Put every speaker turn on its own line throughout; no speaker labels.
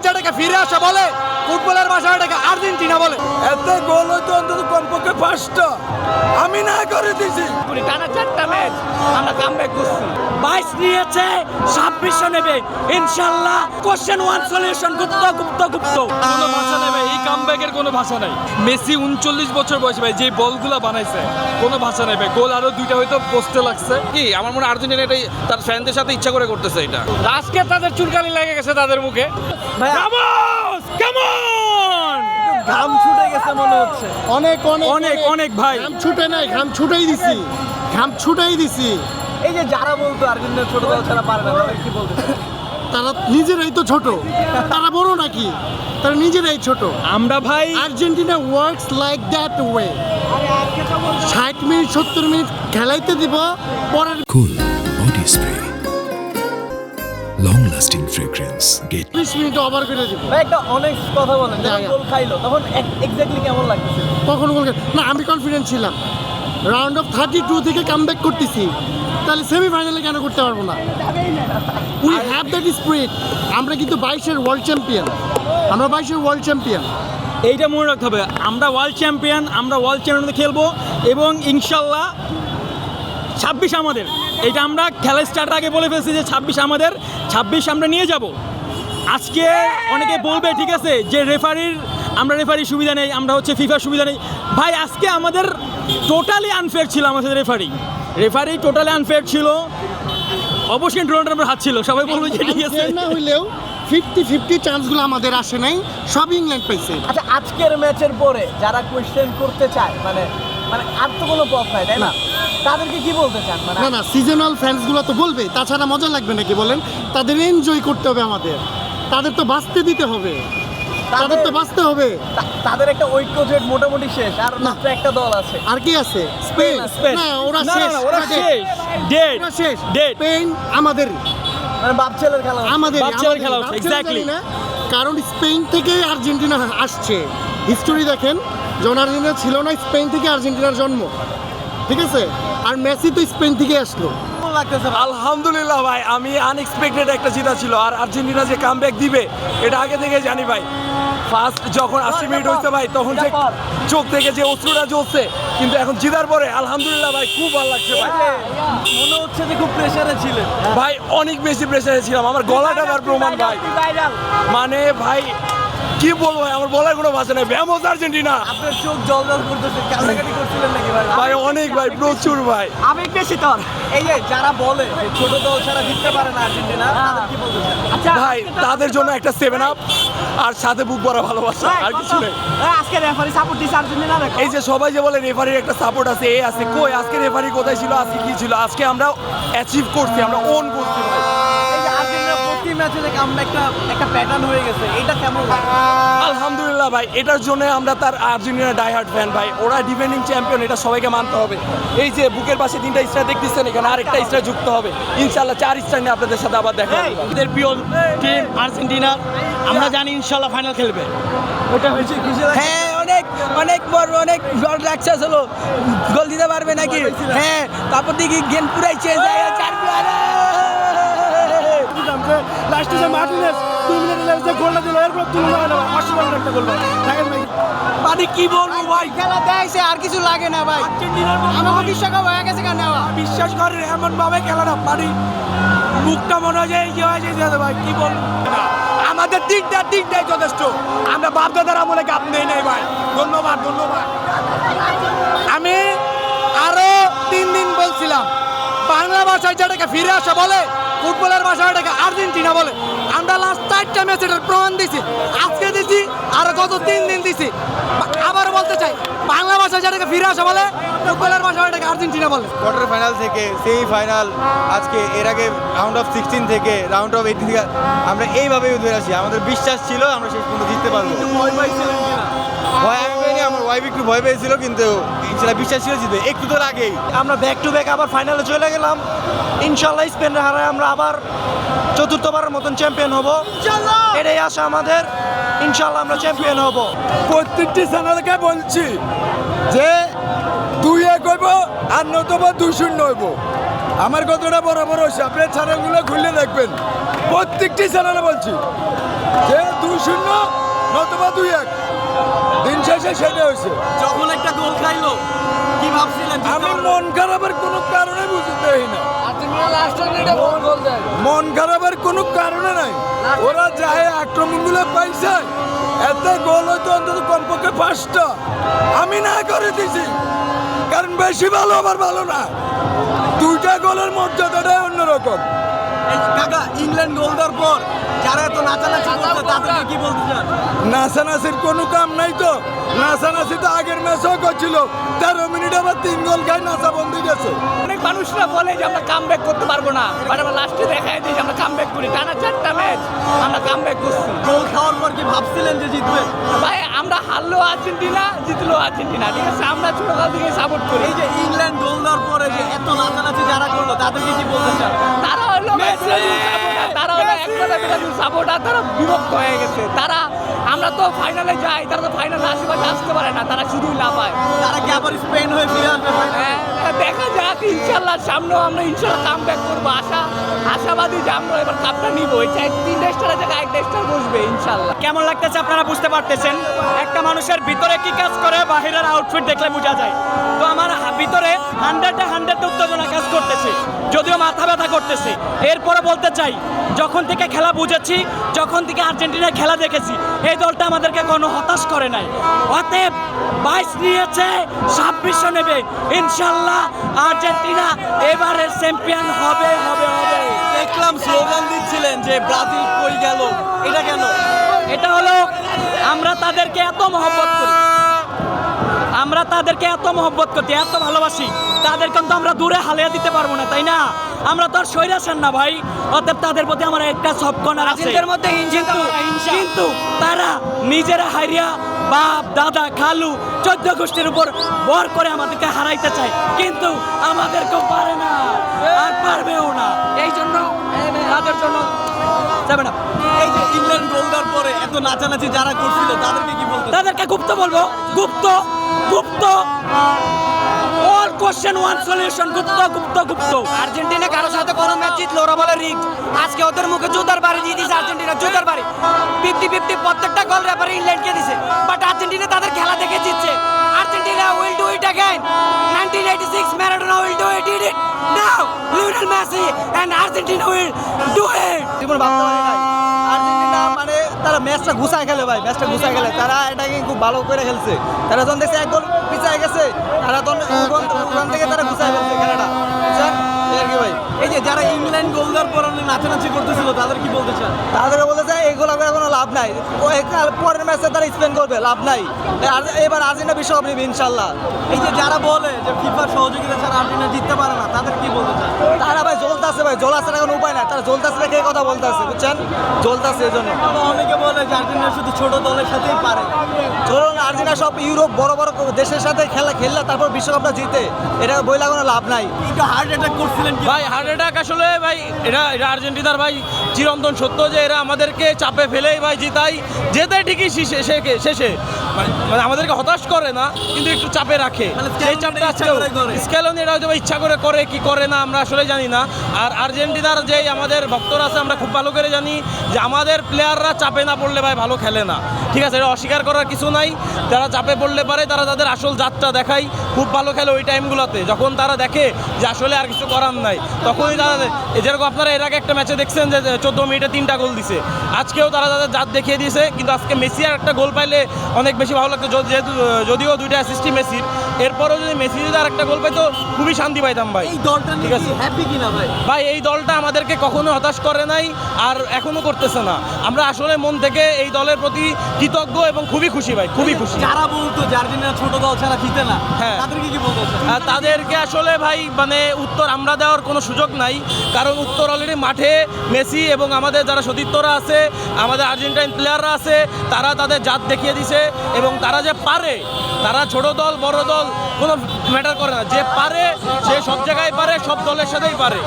ভাষায় যেটাকে ফিরে আসা বলে, ফুটবলের ভাষায় এটাকে আর্জেন্টিনা বলে।
এতে গোল হয়তো অন্তত কমপক্ষে 5টা আমি না করে দিছি।
টানা 4টা ম্যাচ আমরা কামব্যাক করছি। 22 নিয়েছে, 26 নেবে ইনশাআল্লাহ। কোশ্চেন ওয়ান সলিউশন গুপ্ত।
কোনো ভাষা নাই ভাই, এই কামব্যাকের কোনো ভাষা নাই। মেসি 39 বছর বয়সে ভাই যে বলগুলা বানাইছে, কোনো ভাষা নাই ভাই। গোল আরো 2টা হয়তো পোস্টে লাগছে।
কি আমার মনে হয় আর্জেন্টিনা এটাই তার ফ্যানদের সাথে ইচ্ছা করে করতেছে এটা।
আজকে তাদের চুলকানি লেগে গেছে তাদের মুখে। রামোস কাম অন,
ঘাম ছুটে গেছে মনে হচ্ছে।
অনেক ভাই
ঘাম ছুটে নাই, ঘাম ছুটাই দিছি।
এই যে যারা বলতো আর্জেন্টিনা ছোট দল ছাড়া পারে না, তারা কি বলতে চায়?
তারা নিজেরাই তো ছোট, তারা বড় নাকি? তারা নিজেরাই ছোট।
আমরা ভাই
Argentina works like that way. 60 minute 70 minute খেলাইতে দিব, পরের
Cool body spray. Long lasting fragrance. Get
20 minute over করে দিব।
ভাই একটা অনেক কথা বলেন, যখন
দেখা।
গোল খাইলো তখন এক্স্যাক্টলি কেমন লাগতেছিল?
কখন বলবেন না? আমি কনফিডেন্ট ছিলাম। রাউন্ড অফ 32 থেকে কামব্যাক করতেছি, তাহলে সেমিফাইনালে কেন করতে পারবো না? We have that spirit. আমরা কিন্তু 22-এর ওয়ার্ল্ড চ্যাম্পিয়ন।
এইটা মনে রাখতে হবে, আমরা ওয়ার্ল্ড চ্যাম্পিয়ন খেলবো এবং ইনশাল্লাহ 26 আমাদের। এটা আমরা খেলা স্টার্টের আগে বলে ফেলছি যে 26 আমাদের, 26 আমরা নিয়ে যাব। আজকে অনেকে বলবে ঠিক আছে যে আমরা রেফারির সুবিধা নেই, আমরা হচ্ছে ফিফার সুবিধা নেই। ভাই আজকে আমাদের টোটালি আনফেয়ার ছিল, আমাদের রেফারি টোটালি আনফেয়ার ছিল। অবশ্যই রোনাল্ডোর হাত ছিল, সবাই বলবে যে ঠিক আছে।
না হইলেও 50-50 চান্সগুলো আমাদের আসে নাই, সব ইংল্যান্ড পাইছে।
আচ্ছা, আজকের ম্যাচের পরে যারা কোয়েশ্চেন করতে চায়, মানে আর তো কোনো পথ নাই, তাই না? তাদেরকে কি বলতে চান?
না সিজনাল ফ্যান্সগুলো তো বলবে, তাছাড়া মজা লাগবে নাকি বলেন? তাদের এনজয় করতে হবে, তাদের তো বাঁচতে দিতে হবে,
তাদের একটা ঐক্য জোট মোটামুটি শেষ, আর মাত্র একটা দল আছে।
আর কি আছে? স্পেন। না, ওরা শেষ। স্পেন আমাদের,
মানে বাপ ছেলের খেলা হচ্ছে।
আমাদের
খেলা হচ্ছে, exactly।
না, কারণ স্পেন থেকে আর্জেন্টিনা আসছে। হিস্টোরি দেখেন, যখন আর্জেন্টিনা ছিল না, স্পেন থেকে আর্জেন্টিনার জন্ম, ঠিক আছে? আর মেসি তো স্পেন থেকে আসলো।
কেমন লাগতেছে?
আলহামদুলিল্লাহ ভাই, আমি আনএক্সপেক্টেড একটা জিতা ছিল। আর আর্জেন্টিনা যে কামব্যাক দিবে এটা আগে থেকে জানি ভাই। ফার্স্ট যখন 80 মিনিট হইছে ভাই, তখন যে চোখ থেকে যে অশ্রুটা জ্বলছে, কিন্তু এখন জিতার পরে আলহামদুলিল্লাহ ভাই খুব ভালো লাগছে ভাই।
মনে হচ্ছে যে খুব প্রেসারে ছিলেন।
ভাই অনেক বেশি প্রেসারে ছিলাম, আমার গলাটা তার প্রমাণ ভাই। মানে ভাই কি বলবো ভাই, আমার বলার কোনো ভাষা নেই। ভ্যামোস আর্জেন্টিনা।
আপনার চোখ জল করতেছে, কান্নাকাটি করছিলেন নাকি ভাই?
ভাই অনেক ভাই, প্রচুর ভাই।
আবেগ বেশি তোর। এই যে যারা বলে যে ছোট দল ছাড়া জিততে পারে না আর্জেন্টিনা, তাদের কি বলতে চান? আচ্ছা
ভাই তাদের জন্য একটা 7 আপ আর সাথে বুক ভরা ভালোবাসা, আর কিছু নেই।
আজকে রেফারি সাপোর্ট দিছে আর্জেন্টিনা।
এই যে সবাই যে বলে রেফারির একটা সাপোর্ট আছে, এ আছে, কই আজকে রেফারি কোথায় ছিল? আজকে কি ছিল? আজকে আমরা অ্যাচিভ করছি, আমরা ওন করছি ভাই।
এই যে আর্জেন্টিনা প্রতি ম্যাচে যে কামব্যাকটা একটা প্যাটার্ন হয়ে গেছে, এটা কেমন লাগে?
আলহামদুলিল্লাহ ভাই, এটার জন্য আমরা তার আর্জেন্টিনা ডাইহার্ড ফ্যান ভাই। ওরা ডিফেন্ডিং চ্যাম্পিয়ন, এটা সবাইকে মানতে হবে। এই যে বুকের পাশে 3টা স্টার দেখতেছেন, এখানে আরেকটা স্টার যুক্ত হবে ইনশাআল্লাহ। 4 স্টার নিয়ে আপনাদের সাথে আবার দেখা হবে।
আমাদের প্রিয় টিম আর্জেন্টিনা, আমরা জানি ইনশাআল্লাহ ফাইনাল খেলবে।
ওটা হয়েছে খুশি লাগে।
হ্যাঁ, অনেক বড় লাগছে। হলো গোল দিতে পারবে নাকি? হ্যাঁ, তারপর দেখি গেম পুরাই চেঞ্জ হয়ে গেছে।
লাস্টে যে মার্টিনেজ 2 মিনিটের যে গোলটা দিল, এরপর তুলনা হয় না ভাই, অসাধারণ একটা গোল ভাই। দেখেন ভাই,
মানে কি বলবো ভাই,
খেলা দেখছে আর কিছু লাগে না ভাই। আমাকে বিশ্বকাপ হয়ে গেছে কেন?
বিশ্বাস করেন এমন ভাবে খেলাটা পারি, মুখটা মনে হয় যে এই যে হয় যে ভাই কি বলবো। আমাদের দিকটাই যথেষ্ট। আমরা বাপদাদার আমলে কাপ নেই ভাই। ধন্যবাদ।
আমি আরো 3 দিন বলছিলাম, বাংলা ভাষায় যেটাকে ফিরে আসা বলে, ফুটবলের ভাষায় এটাকে আর্জেন্টিনা বলে। আমরা লাস্ট 4টা ম্যাচ এটার প্রমাণ দিছি, আজকে দিছি, আরো গত 3 দিন দিছি। আবার বলতে চাই, বাংলা ভাষায় যেটাকে ফিরে আসা বলে, ফুটবলের ভাষায় এটাকে আর্জেন্টিনা বলে।
কোয়ার্টার ফাইনাল থেকে সেমিফাইনাল, আজকে এর আগে রাউন্ড অফ 16 থেকে রাউন্ড অফ 18 থেকে আমরা এইভাবেই উঠে আসি। আমাদের বিশ্বাস ছিল আমরা শেষ পর্যন্ত জিততে পারবো। ভয় আমি পাইনি, আমার ওয়াইফ একটু ভয় পেয়েছিল, কিন্তু ইনশাল্লাহ বিশ্বাস ছিল জিতবে। একটু তো আগেই
আমরা ব্যাক টু ব্যাক আবার ফাইনালে চলে গেলাম। ইনশাআল্লাহ স্পেনের হারায় আমরা আবার 4র্থবারের মতন চ্যাম্পিয়ন হব। এটাই আশা আমাদের। ইনশাআল্লাহ আমরা চ্যাম্পিয়ন হব।
প্রত্যেকটি চ্যানেলকে বলছি যে 2-1 হইব আর নতুবা 2-0 হইব। আমার কথাটা বরাবর হচ্ছে, আপনার চ্যানেলগুলো খুললে দেখবেন, প্রত্যেকটি চ্যানেলে বলছি যে 2-0 নতুবা 2-1 দিন শেষে সেটা হয়েছে।
যখন একটা গোল খাইলো কি ভাবছিলেন?
আমি মন খারাপের কোনো কারণে বুঝতে না, মন খারাপের কোনো কারণে নাই। ওরা যায় আক্রমণগুলো পাইছে, এতে গোল হয়তো অন্তত কমপক্ষে 5টা আমি না করে দিছি, কারণ বেশি ভালো আবার ভালো না, 2টা গোলের মর্যাদাটাই অন্যরকম।
কাকা ইংল্যান্ড গোল দেওয়ার পর যারা এত নাচানাচি করছে তাদেরকে কি বলতে চান?
নাচানাচির কোনো কাম নাই তো, নাচানাচি তো আগের ম্যাচও করছিল, 13 মিনিট আবার 3 গোল খাই নাচা বন্ধ হয়ে গেছে।
অনেক মানুষরা বলে যে আমরা কাম ব্যাক করতে পারবো না, বাট আমরা লাস্টে দেখাই দিই যে আমরা কাম ব্যাক করি। টানা 4টা ম্যাচ আমরা কাম ব্যাক করছি।
গোল খাওয়ার পর কি ভাবছিলেন যে জিতবে?
ভাই আমরা হারলো আর্জেন্টিনা, জিতলো আর্জেন্টিনা, ঠিক আছে? আমরা ছোটকাল থেকে সাপোর্ট করি।
এই যে ইংল্যান্ড গোল দেওয়ার পরে যে এত নাচানাচি যারা করলো তাদেরকে কি বলতে চান?
তারা হলো সাপোর্টার, তারা হলো একসাথে সাপোর্টার, তারা বিভক্ত হয়ে গেছে। তারা আমরা তো ফাইনালে যাই, তারা তো ফাইনালে আশেপাশে আসতে পারে না, তারা শুধুই লাফায়।
তারা কি আবার স্পেন হয়ে ফিরে আসবে?
হ্যাঁ, দেখা যাক, ইনশাল্লাহ সামনেও আমরা ইনশাল্লাহ কাম ব্যাক করবো। আশাবাদী যে আমরা এবার কাপটা নিবো। এই 3 স্টারের জায়গায় 1 স্টার বসবে ইনশাল্লাহ।
কেমন লাগতেছে আপনারা বুঝতে পারতেছেন, একটা মানুষের ভিতরে কি কাজ করে বাহিরের আউটফিট দেখলে বোঝা যায়। তো আমার ভিতরে 100 উত্তেজনা কাজ করতেছে, যদিও মাথা ব্যথা করতেছে। এরপরে বলতে চাই, যখন থেকে খেলা বুঝেছি, যখন থেকে আর্জেন্টিনায় খেলা দেখেছি, এই দলটা আমাদেরকে কোনো হতাশ করে নাই। অতএব 22 নিয়েছে, 26 নেবে ইনশাল্লাহ। আর্জেন্টিনা এবারের চ্যাম্পিয়ন হবে হবে হবে।
দেখলাম স্লোগান দিচ্ছিলেন যে ব্রাজিল কই গেল, এটা কেন?
এটা হলো আমরা তাদেরকে এত মহব্বত করি, আমরা তাদেরকে এত মহব্বত করতে এত ভালোবাসি, তাদের কিন্তু আমরা দূরে হালিয়ে দিতে পারবো না, তাই না? আমরা তো আর সৈরাসান না ভাই, অতএব তাদের প্রতি আমার একটা সবকণার আছে।
ব্রাজিলের মধ্যে
কিন্তু তারা নিজেরা হারিয়া বাপ দাদা খালু 14 গোষ্ঠীর উপর ভর করে আমাদেরকে হারাইতে চায়, কিন্তু আমাদেরকেও পারে না আর পারবেও না।
এই জন্য তাদের জন্য
যাবে না।
এই যে ইংল্যান্ড গোল দেওয়ার পরে এত নাচানাচি যারা করছিল তাদেরকে কি বলতে?
তাদেরকে গুপ্ত বলবো, গুপ্ত গুপ্ত অল কোশ্চেন ওয়ান সলিউশন, গুপ্ত গুপ্ত গুপ্ত।
আর্জেন্টিনা কারোর সাথে কোনো ম্যাচ জিতলো, ওরা বলে রিগ। আজকে ওদের মুখে জুতার বাড়ি দিয়ে দিয়েছে আর্জেন্টিনা, জুতার বাড়ি। 50-50 প্রত্যেকটা গোল রেফারি ইংল্যান্ডকে দিছে, বাট আর্জেন্টিনা তাদের খেলা দেখে জিতছে। Argentina will do it again. 1986 Maradona will do it, did it now Lionel Messi and Argentina will do it.
জীবন ভাবতে পারি নাই আর্জেন্টিনা মানে তারা ম্যাচটা ঘুষায় খেলে ভাই, ম্যাচটা ঘুষায় খেলে। তারা এটাকে খুব ভালো করে খেলছে। তারা যখন দেখছে 1 গোল পিছিয়ে গেছে, তারা তখন ওখান থেকে তারা ঘুষায় ফেলছে খেলাটা, বুঝছেন? এই আর কি ভাই। এই যে যারা ইংল্যান্ড গোল দেওয়ার পর নাচানাচি করতেছিল তাদের কি বলতে চান? তাদেরকে বলতে চাই এগুলো করে কোনো লাভ নাই, পরের ম্যাচে তারা স্পেন করবে, লাভ নাই। এবার আর্জেন্টিনা বিশ্বকাপ নেবে ইনশাল্লাহ। এই যে যারা বলে যে ফিফার সহযোগিতা ছাড়া আর্জেন্টিনা জিততে পারে না, তাদের কি বলতে চান? তারা ভাই জ্বলতেছে ভাই, জ্বলা ছাড়া কোনো উপায় নাই। তারা জ্বলতেছে দেখে এই কথা বলতেছে, বুঝছেন? জ্বলতেছে এই জন্য। অনেকে বলে যে আর্জেন্টিনা শুধু ছোট দলের সাথেই পারে। চলুন, আর্জেন্টিনা সব ইউরোপ বড় বড় দেশের সাথে খেললে তারপর বিশ্বকাপটা জিতে, এটা বইলা কোনো লাভ নাই। একটু হার্ট অ্যাটাক করছিলেন কি
ভাই? হার্ট অ্যাটাক আসলে ভাই এটা আর্জেন্টিনার ভাই চিরন্তন সত্য যে এরা আমাদেরকে চাপে ফেলেই ভাই জেতে ঠিকই শেষে মানে আমাদেরকে হতাশ করে না, কিন্তু একটু চাপে রাখে। সেই চাপটা স্কেলন এটা হয়তো ইচ্ছা করে কি করে না আমরা আসলে জানি না। আর আর্জেন্টিনার যে আমাদের ভক্তরা আছে আমরা খুব ভালো করে জানি যে আমাদের প্লেয়াররা চাপে না পড়লে ভাই ভালো খেলে না, ঠিক আছে? এটা অস্বীকার করার কিছু নাই। যারা চাপে পড়লে পারে তারা তাদের আসল জাতটা দেখায়, খুব ভালো খেলে ওই টাইমগুলোতে, যখন তারা দেখে যে আসলে আর কিছু করার নাই, তখনই তারা যেরকম আপনারা এর আগে একটা ম্যাচে দেখছেন যে 14 মিনিটে 3টা গোল দিছে, আজকেও তারা তাদের জাত দেখিয়ে দিয়েছে। কিন্তু আজকে মেসি আর একটা গোল পাইলে অনেক বেশি ভালো লাগতো, যদিও 2টা অ্যাসিস্টই মেসির। এরপরও যদি মেসি যদি আর একটা গোল পাইতো খুবই শান্তি পাইতাম ভাই।
এই দলটা
ঠিক আছে
হ্যাপি কিনা ভাই?
ভাই এই দলটা আমাদেরকে কখনো হতাশ করে নাই আর এখনো করতেছে না। আমরা আসলে মন থেকে এই দলের প্রতি কৃতজ্ঞ এবং খুবই খুশি ভাই, খুবই খুশি।
যারা বলতো যে আর্জেন্টিনা ছোট দল ছাড়া জিতে না,
হ্যাঁ,
তাদেরকে কি বলতে চান?
আর তাদেরকে আসলে ভাই মানে উত্তর আমরা দেওয়ার কোনো সুযোগ নাই, কারণ উত্তর অলরেডি মাঠে মেসি এবং আমাদের যারা সতীর্থরা আছে, আমাদের আর্জেন্টাইন প্লেয়াররা আছে, তারা তাদের জাত দেখিয়ে দিছে এবং তারা যে পারে, তারা ছোট দল বড় দল কোনো ম্যাটার করে না, যে পারে সে সব জায়গায় পারে, সব দলের সাথেই পারে।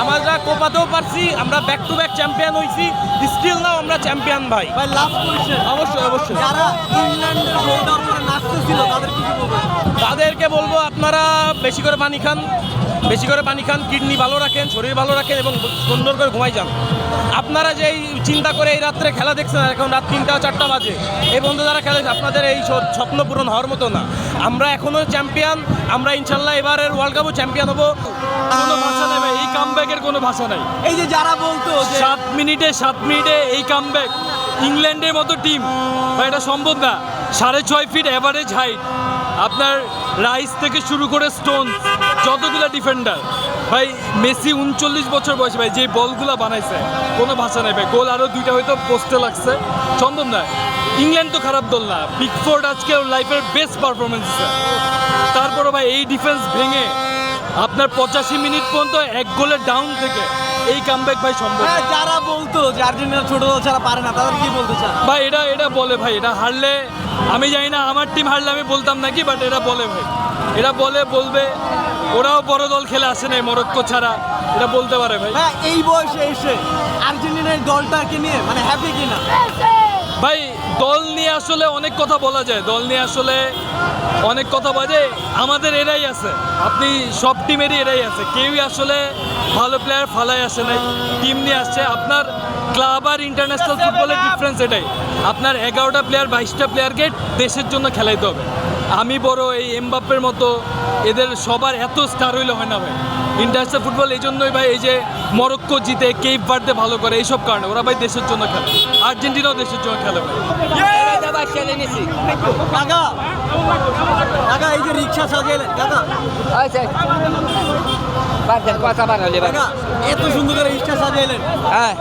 আমরা কোপাতেও পারছি, আমরা ব্যাক টু ব্যাক চ্যাম্পিয়ন হয়েছি, স্টিল নাও আমরা চ্যাম্পিয়ন ভাই।
ভাই লাস্ট কোয়েশ্চেন,
অবশ্যই অবশ্যই
যারা ইংল্যান্ডের গোল দেওয়ার পরে নাচতেছিল তাদের কি বলবেন?
তাদেরকে বলবো আপনারা বেশি করে পানি খান, বেশি করে পানি খান, কিডনি ভালো রাখেন, শরীর ভালো রাখেন এবং সুন্দর করে ঘুমাই যান। আপনারা যেই চিন্তা করে এই রাত্রে খেলা দেখছেন, এখন রাত 3টা-4টা বাজে, এই বন্ধু যারা খেলে আপনাদের এই স্বপ্ন পূরণ হওয়ার মতো না। আমরা এখনও চ্যাম্পিয়ন, আমরা ইনশাল্লাহ এবারের ওয়ার্ল্ড কাপও চ্যাম্পিয়ন হবো।
কোনো ভাষা নাই ভাই, এই কামব্যাকের কোনো ভাষা নাই।
এই যে যারা বলতো যে
7 মিনিটে এই কামব্যাক, ইংল্যান্ডের মতো টিম ভাই, এটা সম্ভব না। 6.5 ফিট অ্যাভারেজ হাইট, আপনার রাইস থেকে শুরু করে স্টোন, যতগুলো ডিফেন্ডার ভাই, মেসি 39 বছর বয়সে ভাই যে বলগুলো বানাইছে, কোনো ভাষা নাই ভাই। গোল আরও 2টা হয়তো পোস্টে লাগছে, সম্ভব না। ইংল্যান্ড তো খারাপ দল না, পিকফোর্ড আজকে ওর লাইফের বেস্ট পারফরমেন্স দিচ্ছে। তারপরে ভাই এই ডিফেন্স ভেঙে আপনার 85 মিনিট পর্যন্ত 1 গোলের ডাউন থেকে এই কামব্যাক ভাই সম্ভব না।
যারা বলতো যে আর্জেন্টিনা ছোট দল ছাড়া পারে না, তাদের কি বলতে চান?
ভাই এটা বলে ভাই, এটা হারলে আমি জানি না আমার টিম হারলে আমি বলতাম নাকি, বাট এটা বলে ভাই, এটা বলবে ওরাও বড় দল খেলে আসে নাই মরক্কো ছাড়া, এটা বলতে পারে ভাই।
ভাই এই বয়সে এসে আর্জেন্টিনার দলটাকে নিয়ে মানে হ্যাপি কিনা?
ভাই দল নিয়ে আসলে অনেক কথা বলা যায়, দল নিয়ে আসলে অনেক কথা বাজে। আমাদের এরাই আছে, আপনি সব টিমেরই এরাই আছে, কেউই আসলে ভালো প্লেয়ার ফালাই আসে নাই, টিম নিয়ে আসছে। আপনার ক্লাব আর ইন্টারন্যাশনাল ফুটবলের ডিফারেন্স এটাই, আপনার 11টা প্লেয়ার 22টা প্লেয়ারকে দেশের জন্য খেলাইতে হবে। আমি বড় এই এমবাপ্পের মতো এদের সবার এত স্টার হইলে হয় না ভাই। ইন্টারন্যাশনাল ফুটবল এই জন্যই ভাই, এই যে মরক্কো জিতে, কেপ ভার্দে ভালো করে, এইসব কারণে ওরা ভাই দেশের জন্য খেলে, আর্জেন্টিনাও দেশের জন্য খেলে ভাই।
কাকা কাকা এই যে রিক্সা সাজাইলেন কাকা, কাকা এত সুন্দর করে রিক্সা সাজাইলেন,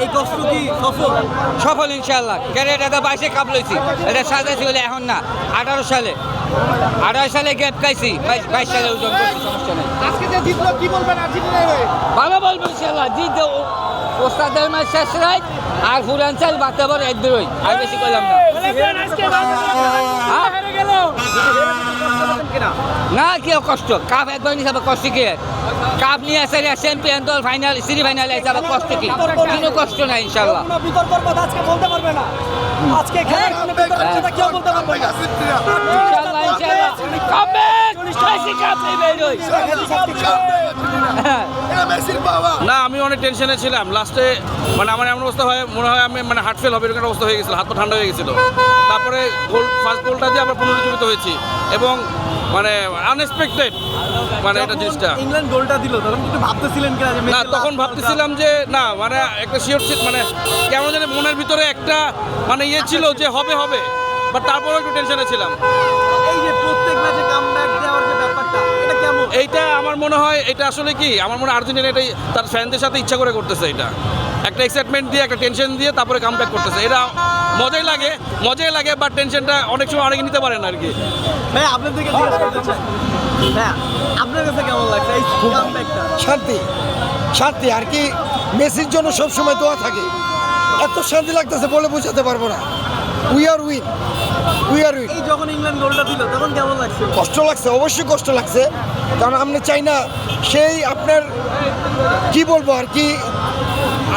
এই কষ্ট কি সফল?
সফল ইনশাআল্লাহ। কেন এটা 22-এ কাপ লইছি, এটা সাজাইছি বলে এখন না, 18 সালে গ্যাপ খাইছি, 22 সালে ওজন করছি, সমস্যা নেই।
আজকে যে জিতলো কি বলবেন আর্জেন্টিনার হয়ে?
ভালো বলবো ইনশাআল্লাহ, জিতে ওস্তাদের ম্যাচ শেষ রাইট আর ফুরানসাল বাতে বড় এক দুই, আর বেশি করলাম না। না কি কষ্ট, কাপ একবার নিয়ে যাবে, কষ্ট কি? কাপ নিয়ে আসে চ্যাম্পিয়ন দল ফাইনাল সেমি ফাইনালে যাবে, কষ্ট কি? কোনো কষ্ট নাই ইনশাআল্লাহ।
বিতর্কের কথা আজকে বলতে পারবে না, আজকে খেলার কোনো বিতর্কের কথা কেউ বলতে পারবে না।
ইনশাআল্লাহ ইনশাআল্লাহ কামব্যাক, মেসি কাপ নেবে রই।
না, আমি অনেক টেনশনে ছিলাম লাস্টে, মানে আমার এমন অবস্থা হয় মনে হয় আমি মানে হার্ট ফেল হবে এরকম একটা অবস্থা হয়ে গেছিলো, হাত পা ঠান্ডা হয়ে গেছিলো। তারপরে ফার্স্ট গোলটা দিয়ে আমরা পুনরুজ্জীবিত হয়েছি এবং মানে আনএক্সপেক্টেড, মানে এটা জিনিসটা।
ইংল্যান্ড গোলটা দিল তখন একটু ভাবতেছিলেন কিনা যে
না, তখন ভাবতেছিলাম যে না, মানে একটা শিওর মানে কেমন জানি মনের ভিতরে একটা মানে ইয়ে ছিল যে হবে, বাট তারপরেও একটু টেনশনে ছিলাম।
এই যে প্রত্যেক ম্যাচে কামব্যাক দেওয়ার যে ব্যাপারটা, এটা কেমন?
এইটা আমার মনে হয় এটা আসলে কি, আমার মনে হয় আর্জেন্টিনা এটাই তার ফ্যানদের সাথে ইচ্ছা করে করতেছে, এটা একটা এক্সাইটমেন্ট দিয়ে, একটা টেনশন দিয়ে তারপরে কামব্যাক করতেছে। এটা মজাই লাগে, বাট টেনশনটা অনেক সময় অনেকে নিতে পারে না আর কি।
ভাই আপনার থেকে জিজ্ঞেস করতে চাই, হ্যাঁ আপনার কাছে কেমন লাগছে এই কামব্যাকটা?
শান্তি আর কি, মেসির জন্য সব সময় দোয়া থাকে, এত শান্তি লাগতেছে বলে বোঝাতে পারবো না। We are win.
এই যখন ইংল্যান্ড গোলটা দিল তখন কেমন লাগছে?
কষ্ট লাগছে, অবশ্যই কষ্ট লাগছে, কারণ আমরা চাই না সেই আপনার কি বলবো আর কি,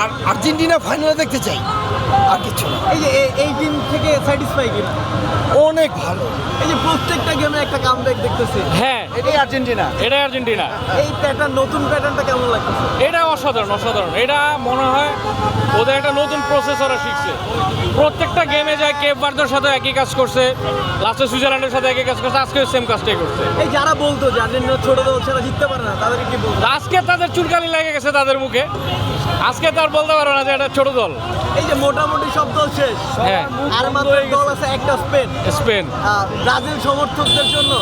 আর আর্জেন্টিনা ফাইনালে দেখতে চাই, আর কিছু না।
এই যে এই টিম থেকে স্যাটিসফাই কিনা?
অনেক ভালো।
এই যে প্রত্যেকটা গেমে একটা কামব্যাক দেখতেছি,
হ্যাঁ
এটাই আর্জেন্টিনা।
এটাই আর্জেন্টিনা।
এই প্যাটার্ন, নতুন প্যাটার্নটা কেমন লাগতেছে?
এটা অসাধারণ। এটা মনে হয় ওদের একটা নতুন প্রসেস ওরা শিখছে। প্রত্যেকটা গেমে যায় কেপ ভার্দের সাথে একই কাজ করছে, লাস্টে সুইজারল্যান্ডের সাথে একই কাজ করছে, আজকে সেম কাজটাই করছে।
এই যারা বলতো যে আর্জেন্টিনা ছোট দল ছাড়া জিততে পারে না, তাদেরকে কি বলবো?
আজকে তাদের চুলকানি লেগে গেছে তাদের মুখে, আজকে তার বলতে পারো না যে এটা ছোট দল।
এই যে মোটামুটি সব দল শেষ,
হ্যাঁ।
আর মাত্র দল আছে একটা
স্পেন
ব্রাজিল সমর্থকদের জন্য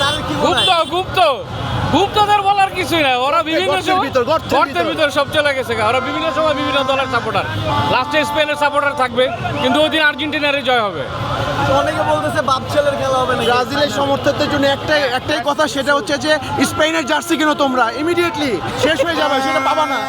তাদের কি মনে হয়?
গুপ্তদের বলার কিছুই না, ওরা বিভিন্ন গর্তের ভিতর সব চলে গেছে, ওরা বিভিন্ন সময় বিভিন্ন দলের সাপোর্টার। লাস্টে স্পেনের সাপোর্টার থাকবে, কিন্তু ওই দিন আর্জেন্টিনারই জয় হবে।
অনেকে বলতেছে বাপ ছেলের খেলা হবে না।
ব্রাজিলের সমর্থকদের জন্য একটাই কথা, সেটা হচ্ছে যে স্পেনের জার্সি কেন তোমরা, ইমিডিয়েটলি শেষ হয়ে যাবে, সেটা পাবা না।